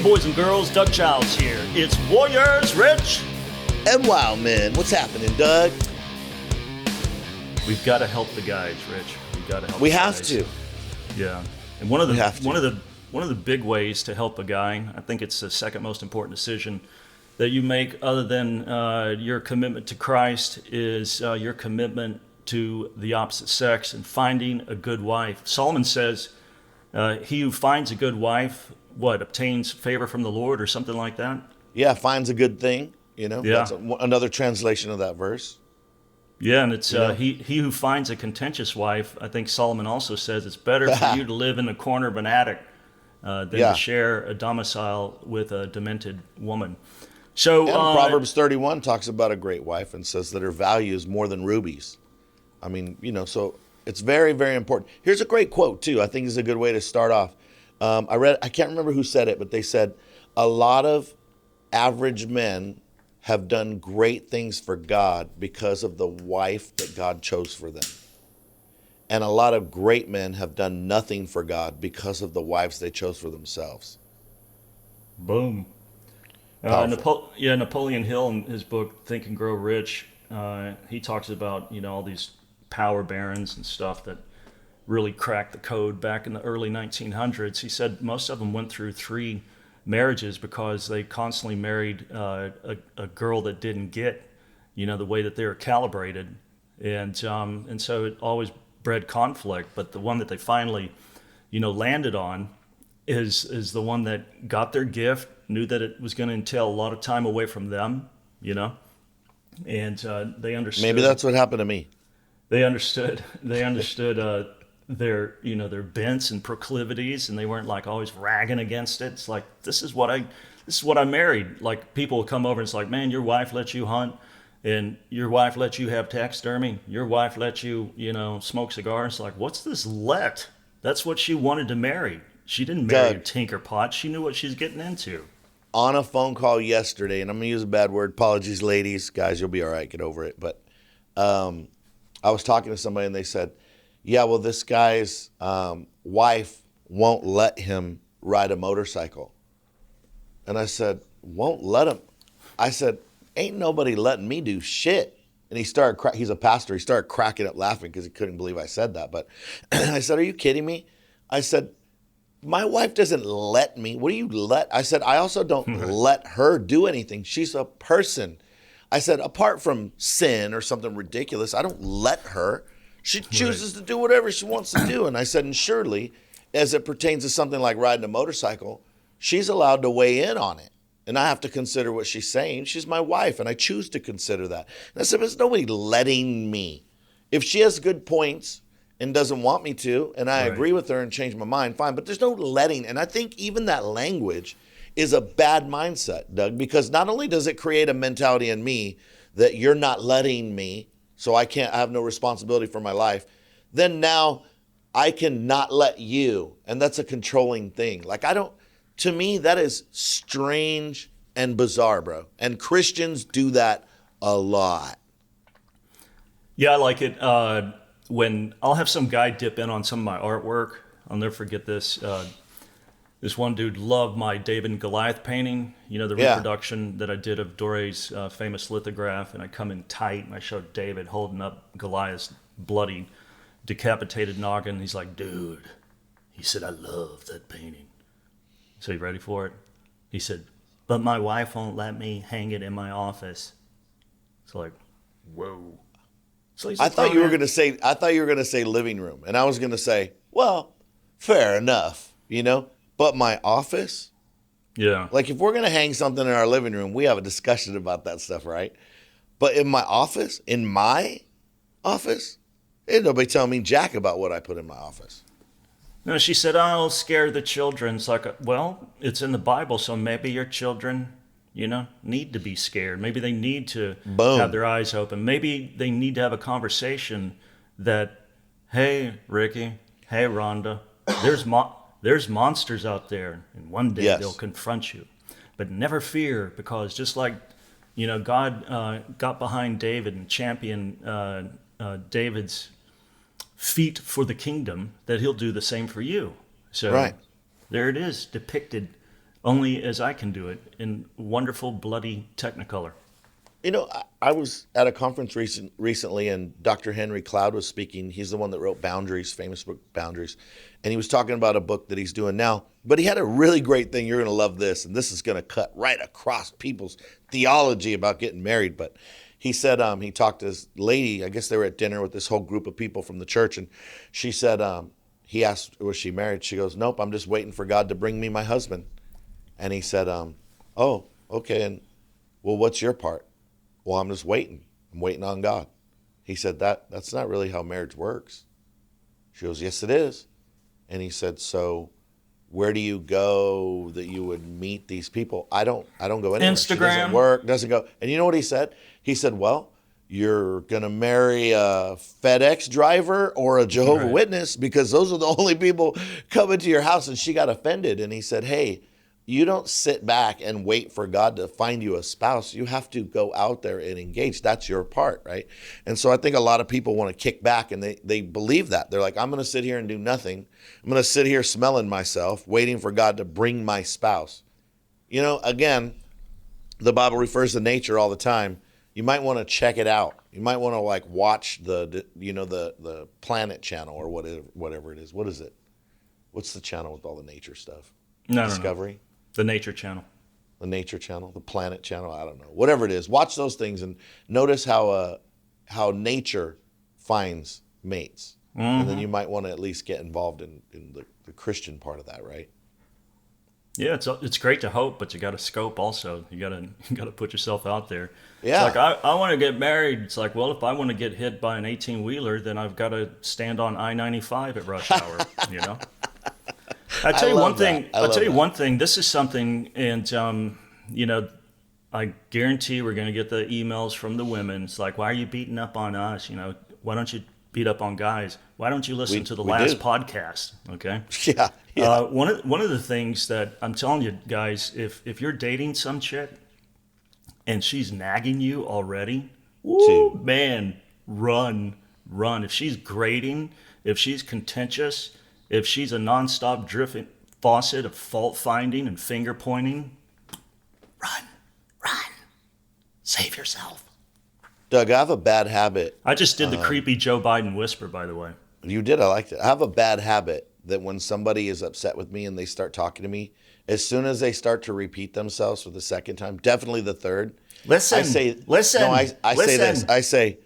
boys and girls, Doug Childs here. It's Warriors, Rich. And Wildmen. What's happening, Doug? We've got to help the guys, Rich. We've got to help. We the have guys. to. Yeah, and one of the big ways to help a guy, I think it's the second most important decision that you make, other than your commitment to Christ, is your commitment to the opposite sex and finding a good wife. Solomon says, "He who finds a good wife, obtains favor from the Lord," or something like that. Yeah, finds a good thing. You know, Yeah. That's another translation of that verse. Yeah, and it's he who finds a contentious wife. I think Solomon also says it's better for you to live in the corner of an attic than to share a domicile with a demented woman. So And Proverbs 31 talks about a great wife and says that her value is more than rubies. I mean, so it's very, very important. Here's a great quote too. I think is a good way to start off. I can't remember who said it, but they said a lot of average men have done great things for God because of the wife that God chose for them. And a lot of great men have done nothing for God because of the wives they chose for themselves. Boom. Napoleon Hill in his book Think and Grow Rich, he talks about all these power barons and stuff that really cracked the code back in the early 1900s. He said most of them went through 3 marriages because they constantly married a girl that didn't get the way that they were calibrated, and so it always bred conflict. But the one that they finally landed on is the one that got their gift, knew that it was going to entail a lot of time away from them, and they understood. Maybe that's what happened to me. They understood their bents and proclivities, and they weren't like always ragging against it. It's like, this is what I married. Like, people will come over and it's like, man, your wife lets you hunt, and your wife lets you have taxidermy, your wife lets you smoke cigars. It's like, what's this let? That's what she wanted to marry. She didn't marry a tinkerpot. She knew what she's getting into. On a phone call yesterday, and I'm going to use a bad word. Apologies, ladies. Guys, you'll be all right. Get over it. But I was talking to somebody, and they said, yeah, well, this guy's wife won't let him ride a motorcycle. And I said, won't let him? I said, ain't nobody letting me do shit. And he's a pastor. He started cracking up laughing because he couldn't believe I said that. But I said, are you kidding me? I said, my wife doesn't let me. What do you let? I said, I also don't let her do anything. She's a person. I said, apart from sin or something ridiculous, I don't let her. She chooses to do whatever she wants to do. And I said, and surely, as it pertains to something like riding a motorcycle, she's allowed to weigh in on it. And I have to consider what she's saying. She's my wife, and I choose to consider that. And I said, there's nobody letting me. If she has good points and doesn't want me to, and I agree with her and change my mind, fine. But there's no letting. And I think even that language is a bad mindset, Doug, because not only does it create a mentality in me that you're not letting me, so I have no responsibility for my life, then now I can not let you. And that's a controlling thing. To me, that is strange and bizarre, bro. And Christians do that a lot. Yeah, I like it. When I'll have some guy dip in on some of my artwork, I'll never forget this. This one dude loved my David and Goliath painting, the reproduction that I did of Doré's famous lithograph, and I come in tight, and I showed David holding up Goliath's bloody, decapitated noggin. He's like, dude, he said, I love that painting. So you ready for it? He said, but my wife won't let me hang it in my office. It's like, whoa. So I thought you were going to say living room, and I was going to say, well, fair enough, But my office? Yeah. Like, if we're going to hang something in our living room, we have a discussion about that stuff, right? But in my office, ain't nobody telling me jack about what I put in my office. No, she said, I'll scare the children. It's like, well, it's in the Bible, so maybe your children, need to be scared. Maybe they need to have their eyes open. Maybe they need to have a conversation that, hey, Ricky, hey, Rhonda, there's monsters out there, and one day they'll confront you. But never fear, because just like, God got behind David and championed David's feat for the kingdom, that he'll do the same for you. So there it is, depicted only as I can do it in wonderful, bloody Technicolor. You know, I was at a conference recently, and Dr. Henry Cloud was speaking. He's the one that wrote Boundaries, famous book Boundaries, and he was talking about a book that he's doing now. But he had a really great thing. You're going to love this, and this is going to cut right across people's theology about getting married. But he said he talked to this lady. I guess they were at dinner with this whole group of people from the church, and she said he asked, was she married? She goes, nope, I'm just waiting for God to bring me my husband. And he said, oh, okay, and well, what's your part? Well, I'm just waiting. I'm waiting on God. He said, that's not really how marriage works. She goes, yes, it is. And he said, so where do you go that you would meet these people? I don't go anywhere. Instagram. She doesn't work, doesn't go. And you know what he said? He said, well, you're going to marry a FedEx driver or a Jehovah's Witness, because those are the only people coming to your house. And she got offended. And he said, hey, you don't sit back and wait for God to find you a spouse. You have to go out there and engage. That's your part, right? And so I think a lot of people want to kick back, and they believe that. They're like, I'm going to sit here and do nothing. I'm going to sit here smelling myself, waiting for God to bring my spouse. You know, again, the Bible refers to nature all the time. You might want to check it out. You might want to like watch the Planet Channel or whatever it is. What is it? What's the channel with all the nature stuff? No, Discovery? No. The Nature Channel. The Nature Channel, the Planet Channel, I don't know. Whatever it is, watch those things and notice how nature finds mates. Mm-hmm. And then you might want to at least get involved in the Christian part of that, right? Yeah, it's great to hope, but you got to scope also. You got to put yourself out there. Yeah. It's like, I want to get married. It's like, well, if I want to get hit by an 18-wheeler, then I've got to stand on I-95 at rush hour, you know? I'll tell you one thing. I'll tell you one thing. This is something, and I guarantee we're going to get the emails from the women. It's like, why are you beating up on us? You know, why don't you beat up on guys? Why don't you listen to the last podcast? Okay. Yeah. Yeah. One of the things that I'm telling you guys, if you're dating some chick and she's nagging you already, woo, man, run. If she's grating, if she's contentious, if she's a nonstop dripping faucet of fault finding and finger pointing, run. Save yourself. Doug, I have a bad habit. I just did the creepy Joe Biden whisper, by the way. You did. I liked it. I have a bad habit that when somebody is upset with me and they start talking to me, as soon as they start to repeat themselves for the second time, definitely the third. Listen. I say this. I say,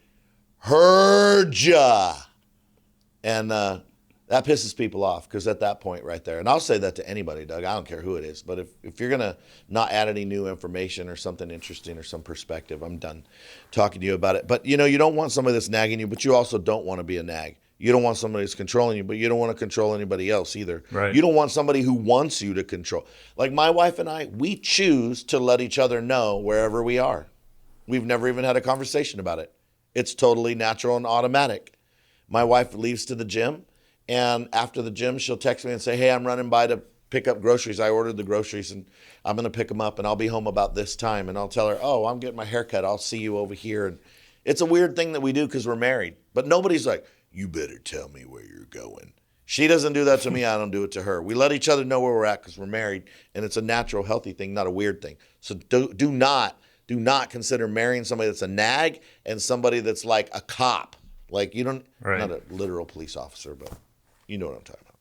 heard ya. And that pisses people off, because at that point right there, and I'll say that to anybody, Doug, I don't care who it is, but if you're going to not add any new information or something interesting or some perspective, I'm done talking to you about it. But, you don't want somebody that's nagging you, but you also don't want to be a nag. You don't want somebody that's controlling you, but you don't want to control anybody else either. Right. You don't want somebody who wants you to control. Like my wife and I, we choose to let each other know wherever we are. We've never even had a conversation about it. It's totally natural and automatic. My wife leaves to the gym, and after the gym, she'll text me and say, hey, I'm running by to pick up groceries. I ordered the groceries, and I'm going to pick them up, and I'll be home about this time. And I'll tell her, oh, I'm getting my hair cut. I'll see you over here. And it's a weird thing that we do because we're married. But nobody's like, you better tell me where you're going. She doesn't do that to me. I don't do it to her. We let each other know where we're at because we're married, and it's a natural, healthy thing, not a weird thing. So do not consider marrying somebody that's a nag and somebody that's like a cop. Like you don't, right. Not a literal police officer, but you know what I'm talking about.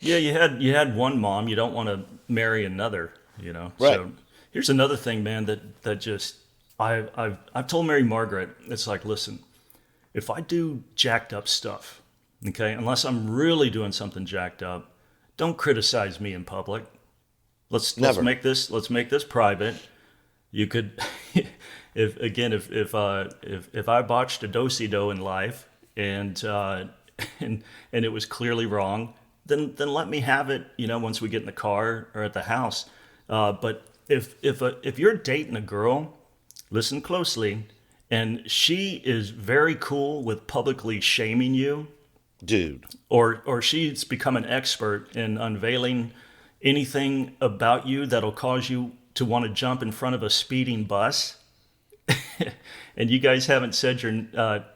Yeah, you had one mom. You don't want to marry another. Right. So here's another thing, man. That just I've told Mary Margaret. It's like, listen, if I do jacked up stuff, okay, unless I'm really doing something jacked up, don't criticize me in public. Let's make this private. You could, if I botched a do-si-do in life and it was clearly wrong, then let me have it. Once we get in the car or at the house. But if you're dating a girl, listen closely, and she is very cool with publicly shaming you, dude, or she's become an expert in unveiling anything about you that'll cause you to want to jump in front of a speeding bus, and you guys haven't said your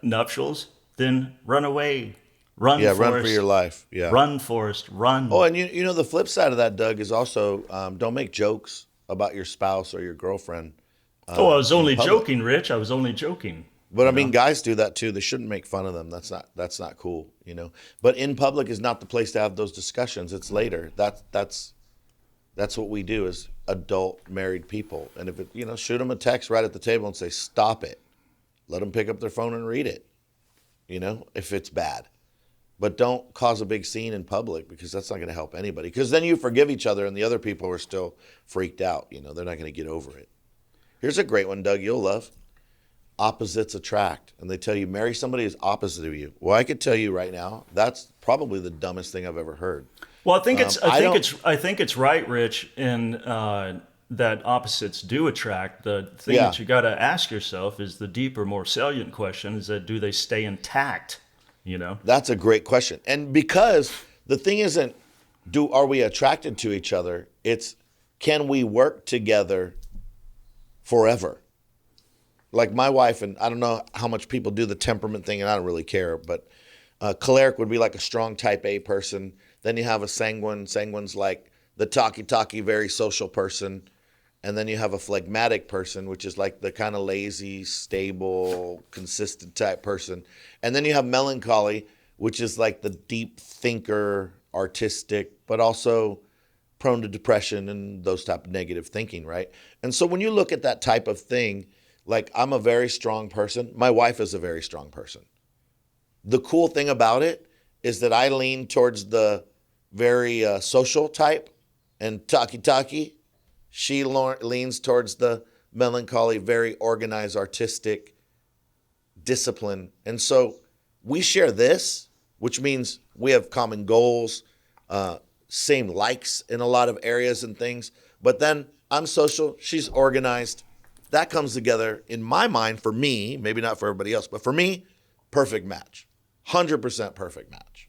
nuptials, then run away Run, Yeah, run for Forrest. your life. Yeah. Run, Forrest. Oh, Run. and you know the flip side of that, Doug, is also don't make jokes about your spouse or your girlfriend Oh, I was in only public. joking, Rich. I was only joking. But I You mean, know? guys do that too. They shouldn't make fun of them. That's not cool, you know. But in public is not the place to have those discussions. It's later. That's what we do as adult married people. And if it, you know, shoot them a text right at the table and say, "Stop it." Let them pick up their phone and read it. You know, if it's bad. But don't cause a big scene in public because that's not going to help anybody. Because then you forgive each other and the other people are still freaked out. You know, they're not going to get over it. Here's a great one, Doug, you'll love. Opposites attract. And they tell you, marry somebody who's opposite of you. Well, I could tell you right now, that's probably the dumbest thing I've ever heard. Well, I think it's I don't, I think it's right, Rich, in that opposites do attract. The thing yeah, that you got to ask yourself is the deeper, more salient question: is that do they stay intact? You know. that's a great question. And because the thing isn't, are we attracted to each other? It's, can we work together forever? Like my wife, and I don't know how much people do the temperament thing, and I don't really care, but choleric would be like a strong type A person. Then you have a sanguine. Sanguine's like the talky, very social person. And then you have a phlegmatic person, which is like the kind of lazy, stable, consistent type person. And then you have melancholy, which is like the deep thinker, artistic, but also prone to depression and those type of negative thinking, right? And so when you look at that type of thing, like I'm a very strong person. My wife is a very strong person. The cool thing about it is that I lean towards the very social type and talky. She leans towards the melancholy, very organized, artistic, discipline. And so we share this, which means we have common goals, same likes in a lot of areas and things. But then I'm social, she's organized. That comes together in my mind for me, maybe not for everybody else, but for me, perfect match. 100% perfect match.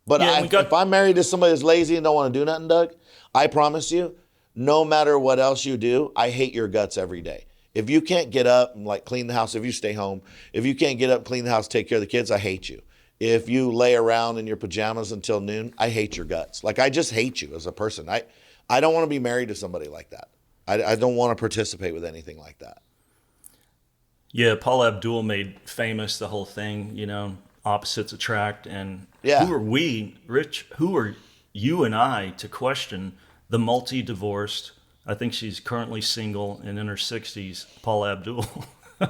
But Yeah, if I'm married to somebody that's lazy and don't want to do nothing, Doug, I promise you, no matter what else you do, I hate your guts every day. If you can't get up and like clean the house, if you stay home, if you can't get up, clean the house, take care of the kids, I hate you. If you lay around in your pajamas until noon, I hate your guts. Like I just hate you as a person. I don't want to be married to somebody like that. I don't want to participate with anything like that. Yeah, Paul Abdul made famous the whole thing, you know, opposites attract. And Yeah. who are we, Rich, who are you and I to question the multi divorced, I think she's currently single and in her 60s, Paul Abdul?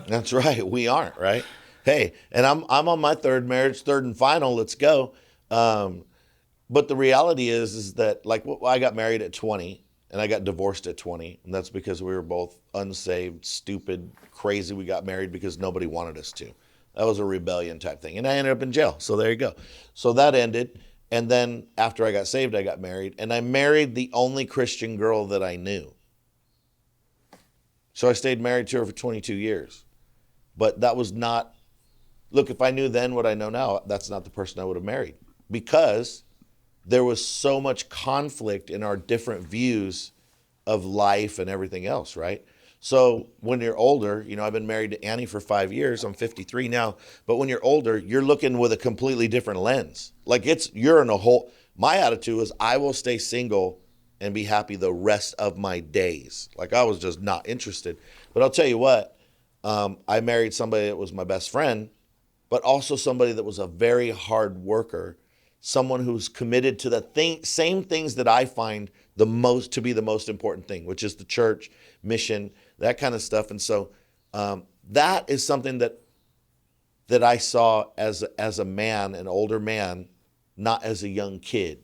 That's right. We aren't, right? Hey, and I'm on my third marriage, third and final. Let's go. But the reality is that like I got married at 20 and I got divorced at 20, and that's because we were both unsaved, stupid, crazy. We got married because nobody wanted us to. That was a rebellion type thing, and I ended up in jail. So there you go. So that ended, and then after I got saved, I got married, and I married the only Christian girl that I knew. So I stayed married to her for 22 years. But that was not, look, if I knew then what I know now, that's not the person I would have married, because there was so much conflict in our different views of life and everything else, right? So when you're older, you know, I've been married to Annie for 5 years. I'm 53 now. But when you're older, you're looking with a completely different lens. Like you're in a whole, my attitude was I will stay single and be happy the rest of my days. Like I was just not interested. But I'll tell you what, I married somebody that was my best friend, but also somebody that was a very hard worker, someone who's committed to the same things that I find to be the most important thing, which is the church, mission, that kind of stuff. And so that is something that I saw as a man, an older man, not as a young kid.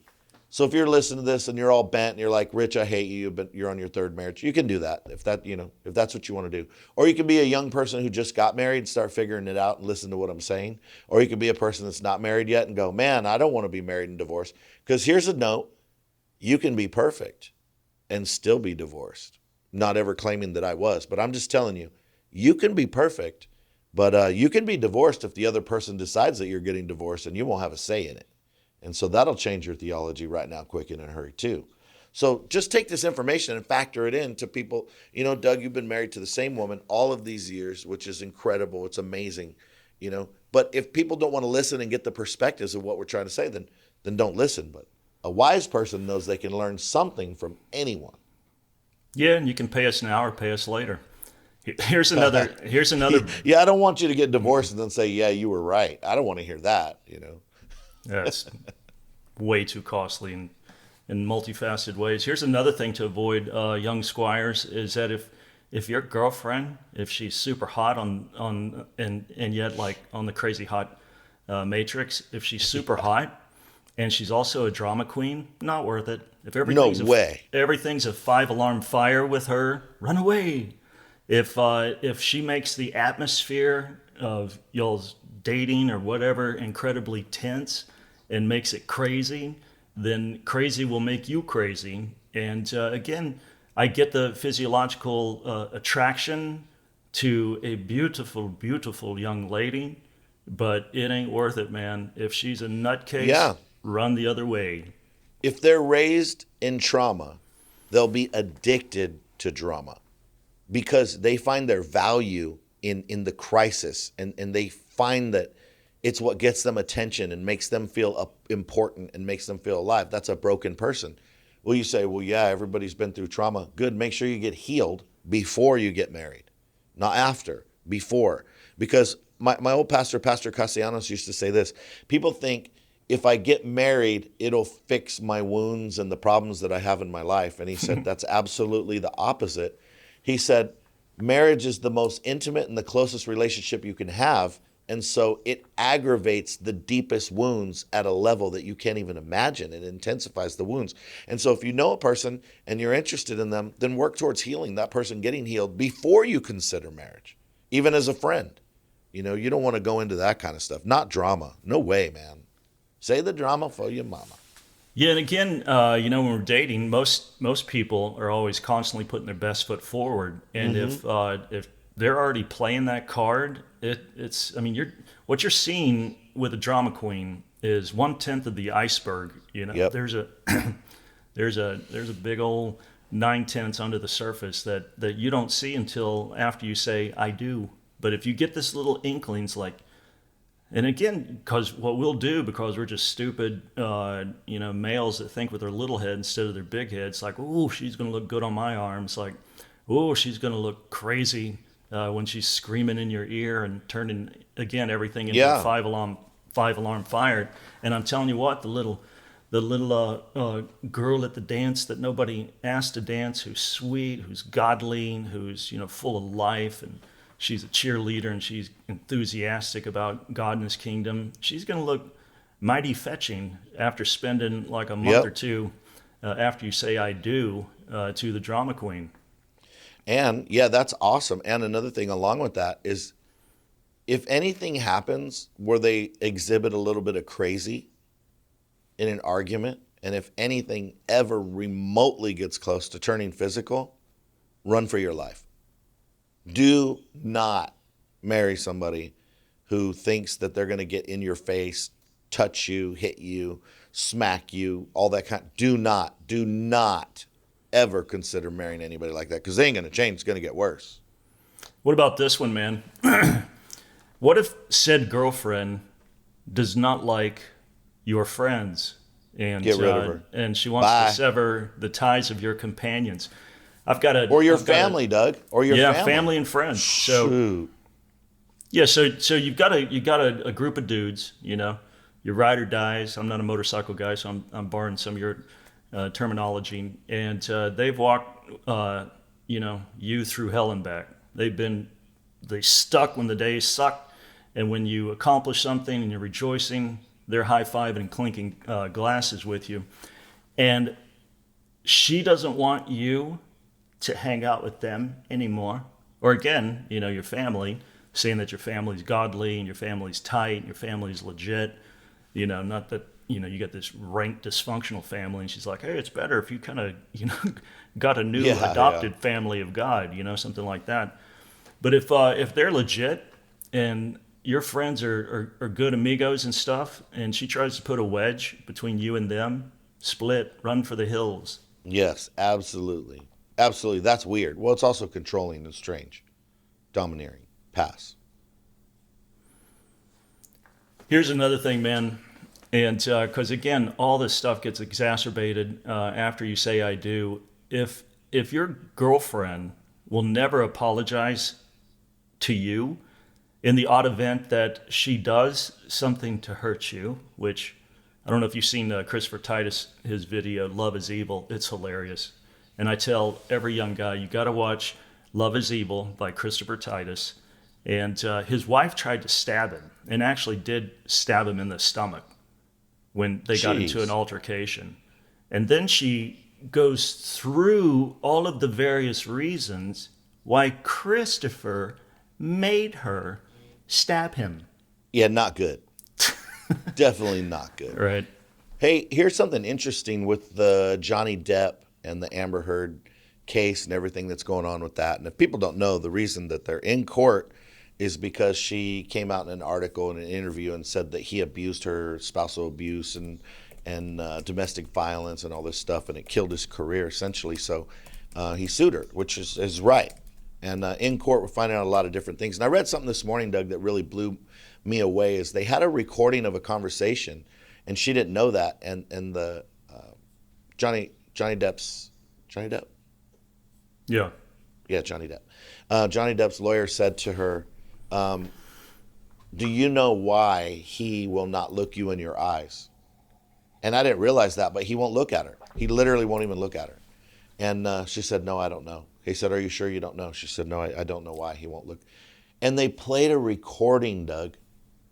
So if you're listening to this and you're all bent and you're like, Rich, I hate you, but you're on your third marriage, you can do that if that's what you want to do. Or you can be a young person who just got married and start figuring it out and listen to what I'm saying. Or you can be a person that's not married yet and go, man, I don't want to be married and divorced. Because here's a note, you can be perfect and still be divorced. Not ever claiming that I was, but I'm just telling you, you can be perfect, but you can be divorced if the other person decides that you're getting divorced and you won't have a say in it. And so that'll change your theology right now, quick and in a hurry too. So just take this information and factor it in to people. You know, Doug, you've been married to the same woman all of these years, which is incredible. It's amazing. You know, But if people don't want to listen and get the perspectives of what we're trying to say, then don't listen. But a wise person knows they can learn something from anyone. Yeah, and you can pay us now or pay us later. Here's another. Here's another. Yeah, I don't want you to get divorced and then say, yeah, you were right. I don't want to hear that, That's way too costly in multifaceted ways. Here's another thing to avoid, young squires, is that if your girlfriend, if she's super hot and yet like on the crazy hot matrix, if she's super hot and she's also a drama queen, not worth it. If everything's No way. Everything's a 5-alarm fire with her, run away. If she makes the atmosphere of y'all's dating or whatever incredibly tense and makes it crazy, then crazy will make you crazy. And again, I get the physiological attraction to a beautiful, beautiful young lady, but it ain't worth it, man. If she's a nutcase, Yeah. run the other way. If they're raised in trauma, they'll be addicted to drama because they find their value in the crisis, and they find that it's what gets them attention and makes them feel important and makes them feel alive. That's a broken person. Well, you say, well, yeah, everybody's been through trauma. Good. Make sure you get healed before you get married, not after, before. Because my old pastor, Pastor Castellanos, used to say this. People think if I get married, it'll fix my wounds and the problems that I have in my life. And he said that's absolutely the opposite. He said marriage is the most intimate and the closest relationship you can have. And so it aggravates the deepest wounds at a level that you can't even imagine. It intensifies the wounds. And so if you know a person and you're interested in them, then work towards healing that person, getting healed before you consider marriage, even as a friend. You don't want to go into that kind of stuff. Not drama. No way, man. Say the drama for your mama. Yeah, and again, when we're dating, most people are always constantly putting their best foot forward, and if they're already playing that card, what you're seeing with a drama queen is 1/10 of the iceberg. Yep. There's a big old 9/10 under the surface that you don't see until after you say I do. But if you get this little inklings, like. And again, because what we'll do, because we're just stupid, males that think with their little head instead of their big head, it's like, oh, she's going to look good on my arm. It's like, oh, she's going to look crazy when she's screaming in your ear and turning, again, everything into a five-alarm fire. And I'm telling you what, the little girl at the dance that nobody asked to dance, who's sweet, who's godly, who's, full of life, and she's a cheerleader and she's enthusiastic about God and his kingdom, she's going to look mighty fetching after spending like a month or two after you say I do to the drama queen. And yeah, that's awesome. And another thing along with that is if anything happens where they exhibit a little bit of crazy in an argument, and if anything ever remotely gets close to turning physical, run for your life. Do not marry somebody who thinks that they're going to get in your face, touch you, hit you, smack you, all that kind. Do not ever consider marrying anybody like that, because they ain't going to change. It's going to get worse. What about this one, man? What if said girlfriend does not like your friends and get rid of her, and she wants to sever the ties of your companions? Or your family, Doug. Or your family and friends. So, shoot. Yeah, so you've got a group of dudes, your ride or dies. I'm not a motorcycle guy, so I'm borrowing some of your terminology. And they've walked, you through hell and back. They stuck when the days sucked, and when you accomplish something and you're rejoicing, they're high-fiving and clinking glasses with you. And she doesn't want you to hang out with them anymore. Or again, your family, saying that your family's godly and your family's tight and your family's legit. Not that, you got this rank dysfunctional family and she's like, hey, it's better if you kind of, got a new adopted family of God, something like that. But if they're legit and your friends are good amigos and stuff, and she tries to put a wedge between you and them, split, run for the hills. Yes, absolutely. Absolutely. That's weird. Well, it's also controlling and strange. Domineering. Pass. Here's another thing, man. And because again, all this stuff gets exacerbated after you say "I do." If your girlfriend will never apologize to you in the odd event that she does something to hurt you, which I don't know if you've seen Christopher Titus, his video "Love Is Evil." It's hilarious, and I tell every young guy, you got to watch "Love Is Evil" by Christopher Titus. And his wife tried to stab him, and actually did stab him in the stomach when they got into an altercation. And then she goes through all of the various reasons why Christopher made her stab him. Yeah, not good. Definitely not good. Right. Hey, here's something interesting with the Johnny Depp and the Amber Heard case and everything that's going on with that. And if people don't know, the reason that they're in court is because she came out in an article in an interview and said that he abused her, spousal abuse and domestic violence and all this stuff, and it killed his career essentially. So he sued her, which is right. And in court, we're finding out a lot of different things. And I read something this morning, Doug, that really blew me away. Is they had a recording of a conversation, and she didn't know that. And the Johnny Depp. Yeah. Yeah, Johnny Depp. Johnny Depp's lawyer said to her, do you know why he will not look you in your eyes? And I didn't realize that, but he won't look at her. He literally won't even look at her. And she said, no, I don't know. He said, are you sure you don't know? She said, no, I don't know why he won't look. And they played a recording, Doug,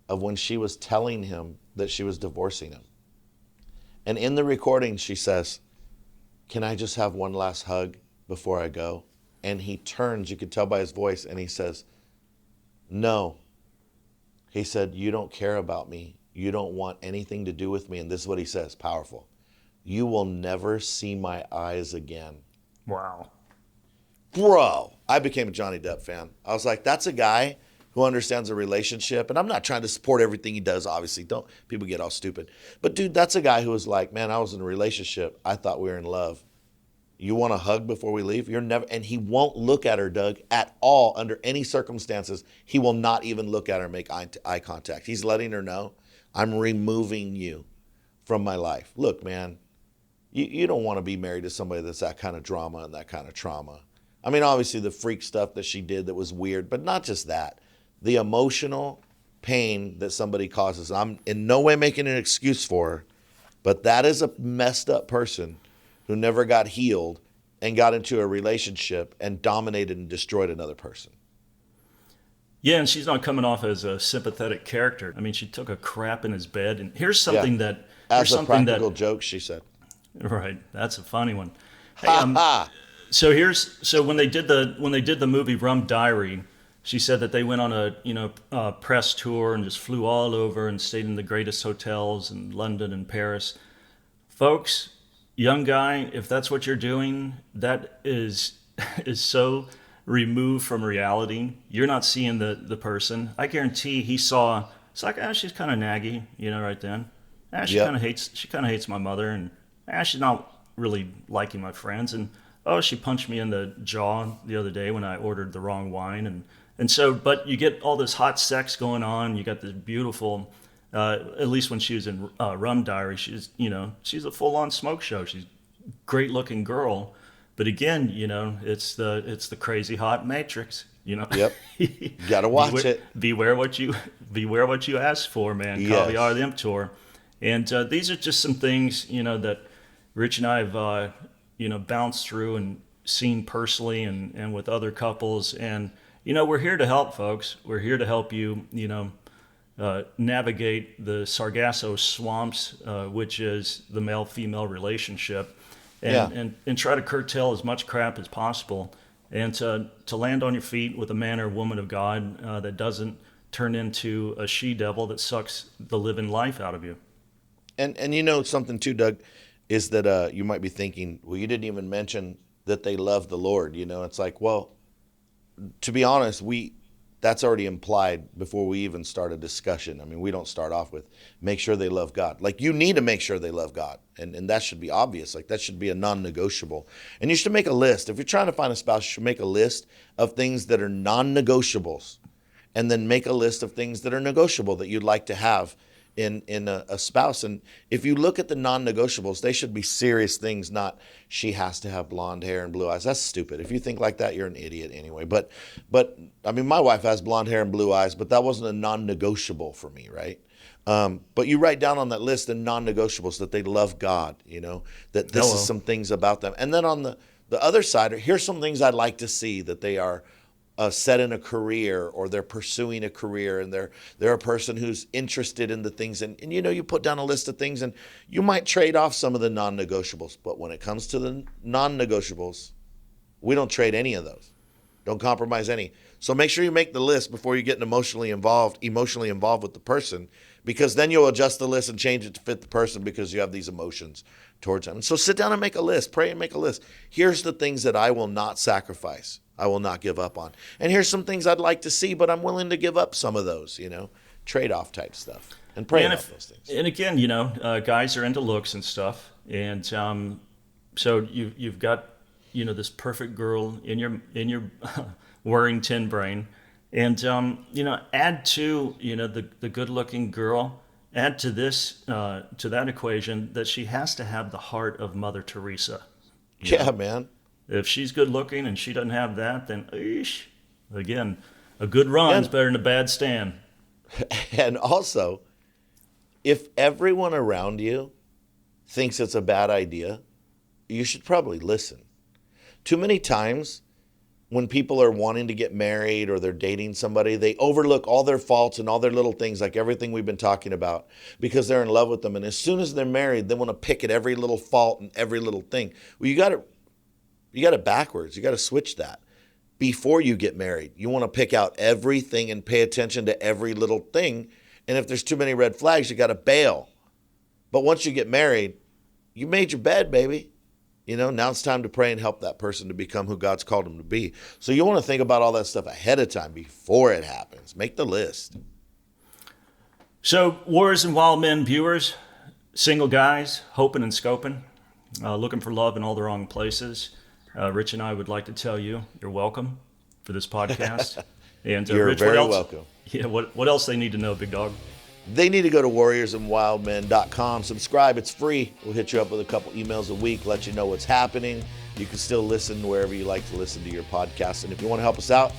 of when she was telling him that she was divorcing him. And in the recording, she says, can I just have one last hug before I go? And he turns, you could tell by his voice, and he says, no. He said, you don't care about me. You don't want anything to do with me. And this is what he says, powerful. You will never see my eyes again. Wow. Bro, I became a Johnny Depp fan. I was like, that's a guy who understands a relationship. And I'm not trying to support everything he does, obviously. Don't people get all stupid. But dude, that's a guy who was like, man, I was in a relationship. I thought we were in love. You want a hug before we leave? You're never, and he won't look at her, Doug, at all under any circumstances. He will not even look at her and make eye contact. He's letting her know, I'm removing you from my life. Look, man, you don't want to be married to somebody that's that kind of drama and that kind of trauma. I mean, obviously the freak stuff that she did that was weird, but not just that. The emotional pain that somebody causes. I'm in no way making an excuse for her, but that is a messed up person who never got healed and got into a relationship and dominated and destroyed another person. Yeah, and she's not coming off as a sympathetic character. I mean, she took a crap in his bed, and here's something that as a practical joke, she said. Right, that's a funny one. Hey, so when they did the movie Rum Diary, she said that they went on a press tour and just flew all over and stayed in the greatest hotels in London and Paris. Folks, young guy, if that's what you're doing, that is so removed from reality. You're not seeing the person. I guarantee he saw. It's like, she's kind of naggy, right then. She kind of hates my mother, and she's not really liking my friends. And she punched me in the jaw the other day when I ordered the wrong wine, and so. But you get all this hot sex going on. You got this beautiful. At least when she was in Rum Diary, she's a full-on smoke show. She's a great-looking girl, but again, it's the crazy hot matrix. Yep. You gotta watch it. Beware what you ask for, man. Yes. Caviar the emptor, and these are just some things that Rich and I have bounced through and seen personally, and with other couples, and we're here to help, folks. We're here to help you. Navigate the Sargasso swamps, which is the male-female relationship, and try to curtail as much crap as possible, and to land on your feet with a man or woman of God that doesn't turn into a she-devil that sucks the living life out of you. And something too, Doug, is that you might be thinking, well, you didn't even mention that they love the Lord. It's like, well, to be honest, that's already implied before we even start a discussion. I mean, we don't start off with make sure they love God. Like, you need to make sure they love God. And that should be obvious. Like, that should be a non-negotiable. And you should make a list. If you're trying to find a spouse, you should make a list of things that are non-negotiables. And then make a list of things that are negotiable that you'd like to have. in a spouse. And if you look at the non-negotiables, they should be serious things, not she has to have blonde hair and blue eyes. That's stupid. If you think like that, you're an idiot anyway. But I mean, my wife has blonde hair and blue eyes, but that wasn't a non-negotiable for me, right? But you write down on that list the non-negotiables, that they love God, that this is some things about them. And then on the other side, here's some things I'd like to see, that they are set in a career, or they're pursuing a career, and they're a person who's interested in the things. And you put down a list of things, and you might trade off some of the non-negotiables. But when it comes to the non-negotiables, we don't trade any of those. Don't compromise any. So make sure you make the list before you get emotionally involved with the person, because then you'll adjust the list and change it to fit the person because you have these emotions towards them. And so sit down and make a list. Pray and make a list. Here's the things that I will not sacrifice. I will not give up on. And here's some things I'd like to see, but I'm willing to give up some of those, trade-off type stuff. And pray about those things. And again, guys are into looks and stuff. And so you've got, this perfect girl in your Warrington brain. And, add to, the good-looking girl, add to this, to that equation, that she has to have the heart of Mother Teresa. Yeah, man. If she's good-looking and she doesn't have that, then, again, a good run's better than a bad stand. And also, if everyone around you thinks it's a bad idea, you should probably listen. Too many times, when people are wanting to get married or they're dating somebody, they overlook all their faults and all their little things, like everything we've been talking about, because they're in love with them. And as soon as they're married, they want to pick at every little fault and every little thing. Well, you got it backwards. You got to switch that. Before you get married, you want to pick out everything and pay attention to every little thing. And if there's too many red flags, you got to bail. But once you get married, you made your bed, baby. Now it's time to pray and help that person to become who God's called them to be. So you want to think about all that stuff ahead of time before it happens. Make the list. So, Warriors and Wild Men viewers, single guys, hoping and scoping, looking for love in all the wrong places. Rich and I would like to tell you, you're welcome for this podcast. And you're Rich, very welcome. Yeah, what else they need to know, big dog? They need to go to warriorsandwildmen.com. Subscribe. It's free. We'll hit you up with a couple emails a week, let you know what's happening. You can still listen wherever you like to listen to your podcast. And if you want to help us out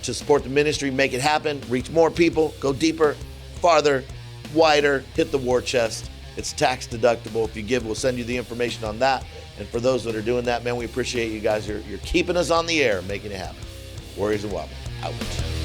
to support the ministry, make it happen, reach more people, go deeper, farther, wider, hit the war chest. It's tax deductible. If you give, we'll send you the information on that. And for those that are doing that, man, we appreciate you guys. You're keeping us on the air, making it happen. Warriors and Wildmen, out.